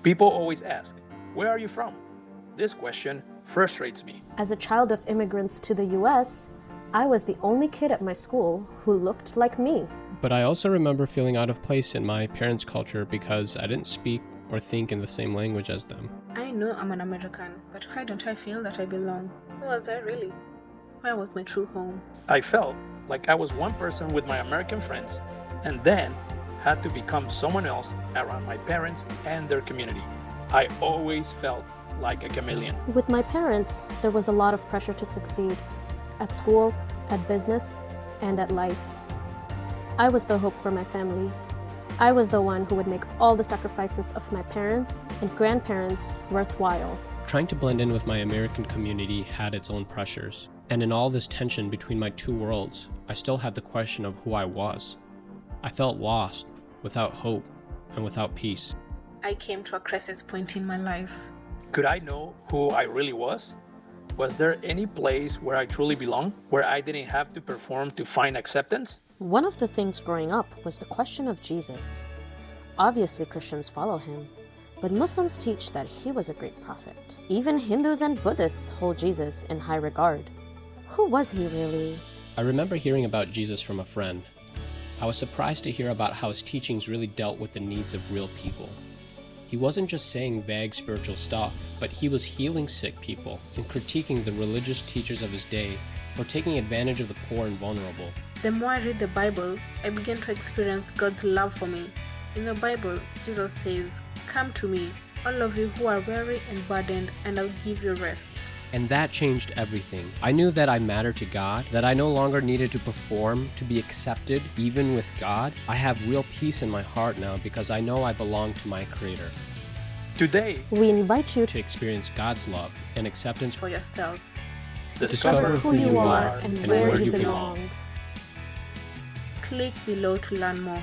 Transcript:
People always ask, "Where are you from?" This question frustrates me. As a child of immigrants to the US, I was the only kid at my school who looked like me. But I also remember feeling out of place in my parents' culture because I didn't speak or think in the same language as them. I know I'm an American, but why don't I feel that I belong? Who was I really? Where was my true home? I felt like I was one person with my American friends and then had to become someone else around my parents and their community. I always felt like a chameleon. With my parents, there was a lot of pressure to succeed at school, at business, and at life. I was the hope for my family. I was the one who would make all the sacrifices of my parents and grandparents worthwhile. Trying to blend in with my American community had its own pressures. And in all this tension between my two worlds, I still had the question of who I was. I felt lost, without hope, and without peace. I came to a crisis point in my life. Could I know who I really was? Was there any place where I truly belong, where I didn't have to perform to find acceptance? One of the things growing up was the question of Jesus. Obviously, Christians follow him, but Muslims teach that he was a great prophet. Even Hindus and Buddhists hold Jesus in high regard. Who was he really? I remember hearing about Jesus from a friend. I was surprised to hear about how his teachings really dealt with the needs of real people. He wasn't just saying vague spiritual stuff, but he was healing sick people and critiquing the religious teachers of his day for taking advantage of the poor and vulnerable. The more I read the Bible, I began to experience God's love for me. In the Bible, Jesus says, "Come to me, all of you who are weary and burdened, and I'll give you rest." And that changed everything. I knew that I mattered to God, that I no longer needed to perform to be accepted, even with God. I have real peace in my heart now because I know I belong to my Creator. Today, We invite you To experience God's love and acceptance For yourself. discover who you are and where you belong. Click below to learn more.